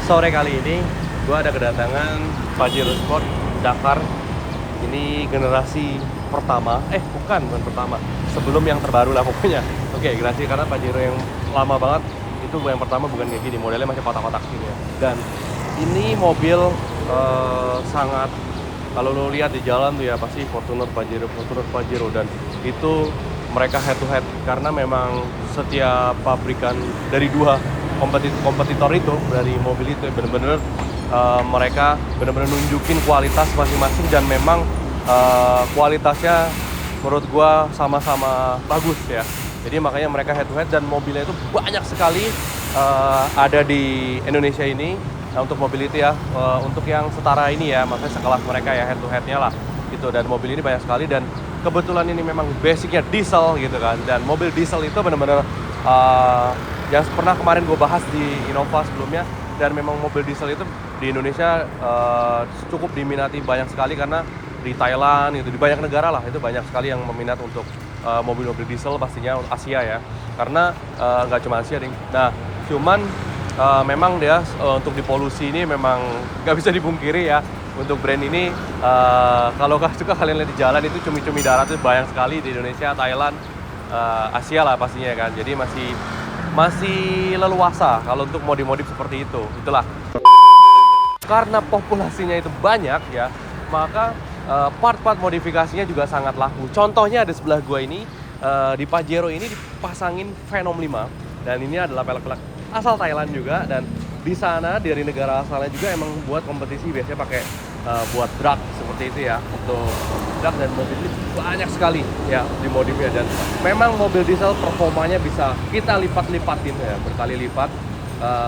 Sore kali ini gue ada kedatangan Pajero Sport Dakar. Ini generasi pertama, bukan pertama, sebelum yang terbaru lah pokoknya. Oke, generasi karena Pajero yang lama banget itu yang pertama bukan kayak gini, modelnya masih kotak-kotak gini ya. Dan ini mobil sangat, kalau lo lihat di jalan tuh ya pasti Fortuner Pajero, dan itu mereka head to head karena memang setiap pabrikan dari dua kompetitor itu dari mobil itu bener-bener mereka bener-bener nunjukin kualitas masing-masing, dan memang kualitasnya menurut gua sama-sama bagus ya. Jadi makanya mereka head to head, dan mobilnya itu banyak sekali ada di Indonesia ini. Nah, untuk mobil itu ya, untuk yang setara ini ya, maksudnya sekelas mereka ya, head to headnya lah gitu. Dan mobil ini banyak sekali, dan kebetulan ini memang basicnya diesel gitu kan. Dan mobil diesel itu bener-bener yang pernah kemarin gue bahas di Innova sebelumnya, dan memang mobil diesel itu di Indonesia cukup diminati banyak sekali, karena di Thailand itu di banyak negara lah itu banyak sekali yang meminat untuk mobil-mobil diesel, pastinya Asia ya, karena nggak cuma Asia ding. Nah cuman memang dia untuk di polusi ini memang nggak bisa dipungkiri ya, untuk brand ini kalau suka kalian lihat di jalan itu cumi-cumi darat itu banyak sekali di Indonesia, Thailand, Asia lah pastinya kan. Jadi masih leluasa kalau untuk modif-modif seperti itu. Itulah karena populasinya itu banyak ya, maka part-part modifikasinya juga sangat laku. Contohnya ada sebelah gua ini, di Pajero ini dipasangin Phenom 5, dan ini adalah pelek-pelek asal Thailand juga, dan di sana dari negara asalnya juga emang buat kompetisi, biasanya pakai buat drag seperti itu ya, untuk drag. Dan mobil ini banyak sekali ya dimodifnya, dan memang mobil diesel performanya bisa kita lipat-lipatin ya, berkali lipat,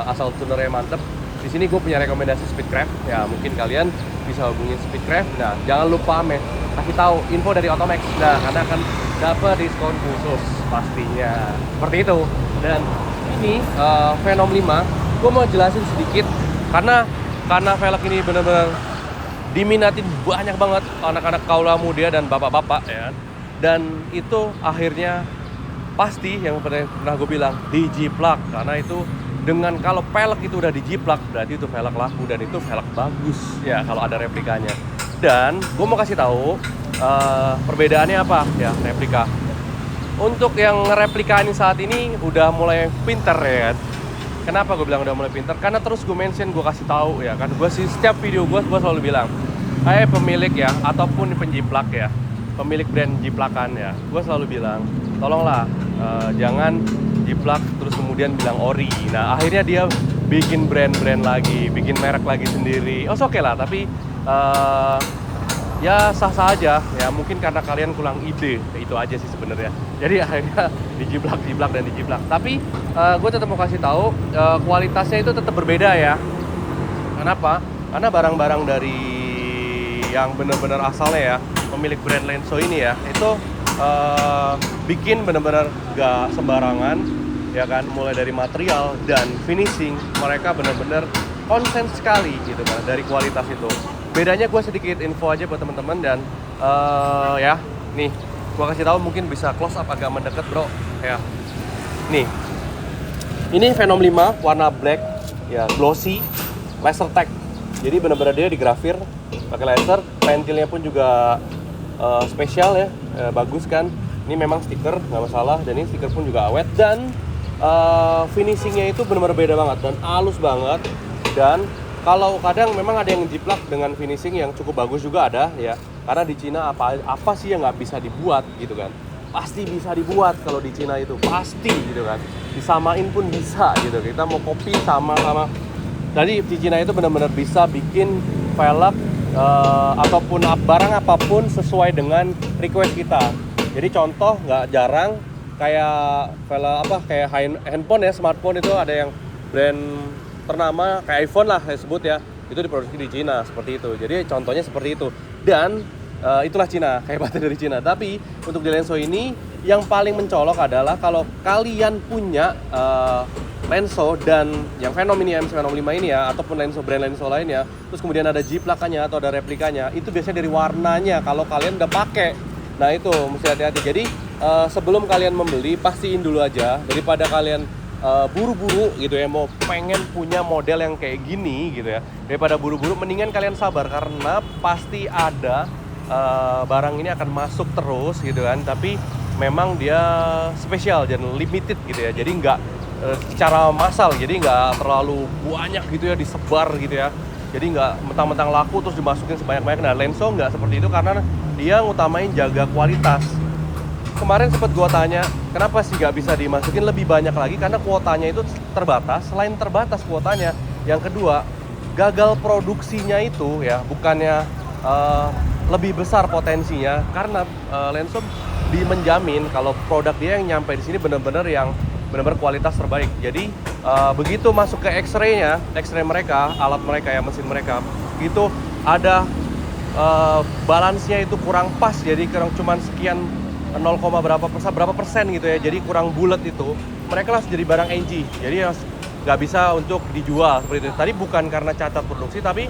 asal tunernya mantep. Di sini gue punya rekomendasi Speedcraft ya, mungkin kalian bisa hubungin Speedcraft. Nah jangan lupa kasih tahu info dari Otomax, nah karena akan dapat diskon khusus pastinya seperti itu. Dan ini Phenom 5 gue mau jelasin sedikit, karena velg ini bener-bener diminatin banyak banget anak-anak kaula muda dan bapak-bapak ya. Dan itu akhirnya pasti yang pernah gue bilang dijiplak, karena itu dengan kalau velg itu udah dijiplak berarti itu velg laku, dan itu velg bagus ya kalau ada replikanya. Dan gue mau kasih tahu perbedaannya apa ya replika. Untuk yang replika ini saat ini udah mulai pinter ya kan. Kenapa gue bilang udah mulai pinter? Karena terus gue mention, gue kasih tahu ya kan. Gue sih setiap video gue selalu bilang, pemilik ya ataupun penjiplak ya, pemilik brand jiplakan ya, gue selalu bilang tolonglah jangan jiplak terus kemudian bilang ori. Nah akhirnya dia bikin brand lagi, bikin merek lagi sendiri. Oke lah, tapi ya sah-sah aja ya, mungkin karena kalian kurang ide, itu aja sih sebenarnya. Jadi akhirnya dijiplak dan dijiplak. Tapi gue tetap mau kasih tahu kualitasnya itu tetap berbeda ya. Kenapa? Karena barang-barang dari yang benar-benar asalnya ya, pemilik brand Lenso ini ya, itu bikin benar-benar gak sembarangan ya kan. Mulai dari material dan finishing, mereka benar-benar konsen sekali gitu kan dari kualitas itu. Bedanya gue sedikit info aja buat teman-teman, dan ya nih gue kasih tahu, mungkin bisa close up agak mendekat bro ya. Nih ini Phenom 5 warna black ya, glossy laser tag. Jadi benar-benar dia digrafir pakai laser. Ventilnya pun juga spesial ya, bagus kan. Ini memang stiker nggak masalah, dan ini stiker pun juga awet, dan finishingnya itu benar-benar beda banget dan halus banget. Dan kalau kadang memang ada yang jiplak dengan finishing yang cukup bagus juga ada ya, karena di Cina apa sih yang nggak bisa dibuat gitu kan, pasti bisa dibuat kalau di Cina itu pasti gitu kan, disamain pun bisa gitu. Kita mau copy sama. Jadi di Cina itu benar-benar bisa bikin velg ataupun barang apapun sesuai dengan request kita. Jadi contoh nggak jarang kayak kayak handphone ya, smartphone itu ada yang brand ternama kayak iPhone lah saya sebut ya, itu diproduksi di Cina seperti itu. Jadi contohnya seperti itu, dan itulah Cina, kehebatannya dari Cina. Tapi untuk di Lenso ini yang paling mencolok adalah kalau kalian punya Lenso dan yang Phenom ini, MC Phenom 5 ini ya, ataupun brand Lenso lainnya, terus kemudian ada jiplakannya atau ada replikanya, itu biasanya dari warnanya kalau kalian udah pakai. Nah itu mesti hati-hati. Jadi sebelum kalian membeli, pastiin dulu aja, daripada kalian buru-buru gitu ya, mau pengen punya model yang kayak gini gitu ya, daripada buru-buru mendingan kalian sabar karena pasti ada barang ini akan masuk terus gitu kan, tapi memang dia spesial dan limited gitu ya, jadi nggak secara massal, jadi nggak terlalu banyak gitu ya disebar gitu ya, jadi nggak mentang-mentang laku terus dimasukin sebanyak-banyak. Nah, Lenso nggak seperti itu karena dia ngutamain jaga kualitas. Kemarin sempat gua tanya, kenapa sih nggak bisa dimasukin lebih banyak lagi? Karena kuotanya itu terbatas. Selain terbatas kuotanya, yang kedua, gagal produksinya itu ya, bukannya lebih besar potensinya. Karena Lenso menjamin kalau produk dia yang nyampe di sini benar-benar yang benar-benar kualitas terbaik. Jadi begitu masuk ke X-ray-nya, X-ray mereka, alat mereka ya, mesin mereka, itu ada balance-nya itu kurang pas. Jadi kurang cuman sekian 0, berapa persen gitu ya, jadi kurang bulat itu, mereka langsung jadi barang NG, jadi nggak bisa untuk dijual seperti itu. Tadi bukan karena cacat produksi, tapi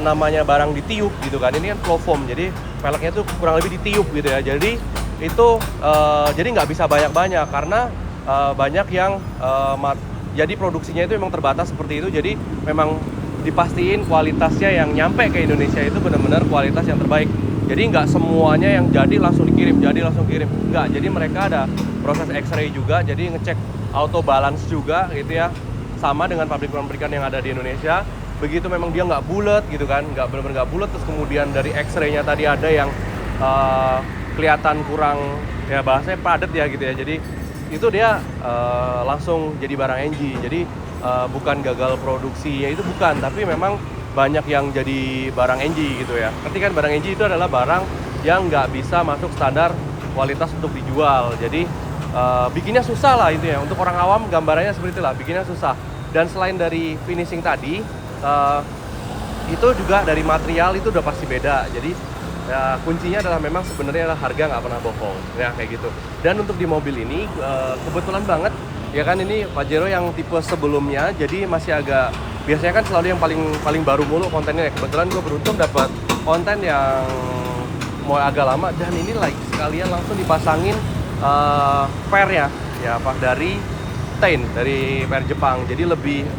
namanya barang ditiup gitu kan, ini kan flow foam, jadi peleknya itu kurang lebih ditiup gitu ya, jadi itu jadi nggak bisa banyak-banyak karena banyak yang jadi produksinya itu memang terbatas seperti itu, jadi memang dipastiin kualitasnya yang nyampe ke Indonesia itu benar-benar kualitas yang terbaik. Jadi nggak semuanya yang jadi langsung dikirim, nggak. Jadi mereka ada proses X-ray juga, jadi ngecek auto balance juga gitu ya, sama dengan pabrikan-pabrikan yang ada di Indonesia. Begitu memang dia nggak bulat gitu kan, nggak benar-benar nggak bulat, terus kemudian dari X-ray-nya tadi ada yang kelihatan kurang, ya bahasanya padat ya gitu ya. Jadi itu dia langsung jadi barang NG. Jadi bukan gagal produksi, ya itu bukan, tapi memang banyak yang jadi barang NG gitu ya. Nanti kan barang NG itu adalah barang yang nggak bisa masuk standar kualitas untuk dijual. Jadi bikinnya susah lah itu ya. Untuk orang awam gambarannya seperti itulah, bikinnya susah. Dan selain dari finishing tadi, itu juga dari material itu udah pasti beda. Jadi ya, kuncinya adalah memang sebenarnya adalah harga nggak pernah bohong ya, kayak gitu. Dan untuk di mobil ini kebetulan banget ya kan, ini Pajero yang tipe sebelumnya, jadi masih agak, biasanya kan selalu yang paling baru mulu kontennya. Kebetulan gue beruntung dapat konten yang mau agak lama, dan ini like sekalian langsung dipasangin pernya ya, apa, dari Tain, dari per Jepang, jadi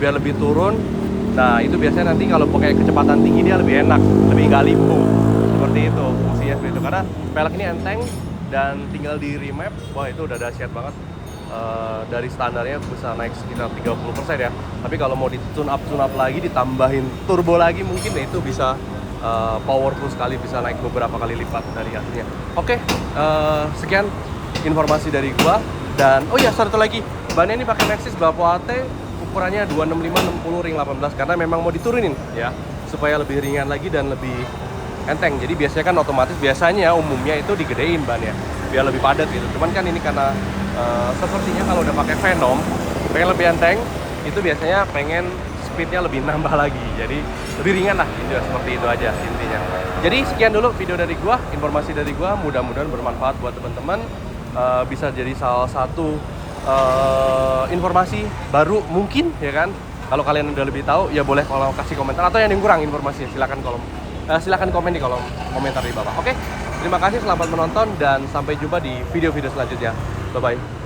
biar lebih turun. Nah itu biasanya nanti kalau pakai kecepatan tinggi dia lebih enak, lebih nggak limpu seperti itu fungsinya seperti itu, karena pelek ini enteng dan tinggal di remap, wah itu udah dahsyat banget. Dari standarnya bisa naik sekitar 30% ya, tapi kalau mau di tune up lagi, ditambahin turbo lagi, mungkin ya itu bisa powerful sekali, bisa naik beberapa kali lipat dari aslinya. Oke, sekian informasi dari gua. Dan oh ya, satu lagi, bannya ini pakai Maxxis Bapo AT, ukurannya 265/60 ring 18 karena memang mau diturunin ya, supaya lebih ringan lagi dan lebih enteng. Jadi biasanya kan otomatis, umumnya itu digedein bannya biar lebih padat gitu. Cuman kan ini karena sepertinya kalau udah pakai Venom pengen lebih enteng, itu biasanya pengen speednya lebih nambah lagi, jadi lebih ringan lah gitu, seperti itu aja intinya. Jadi sekian dulu video dari gua, informasi dari gua, mudah-mudahan bermanfaat buat teman-teman, bisa jadi salah satu informasi baru mungkin ya kan. Kalau kalian udah lebih tahu ya boleh kalau kasih komentar, atau yang kurang informasinya silakan komen di kolom komentar di bawah. Oke, terima kasih, selamat menonton, dan sampai jumpa di video-video selanjutnya. Bye bye.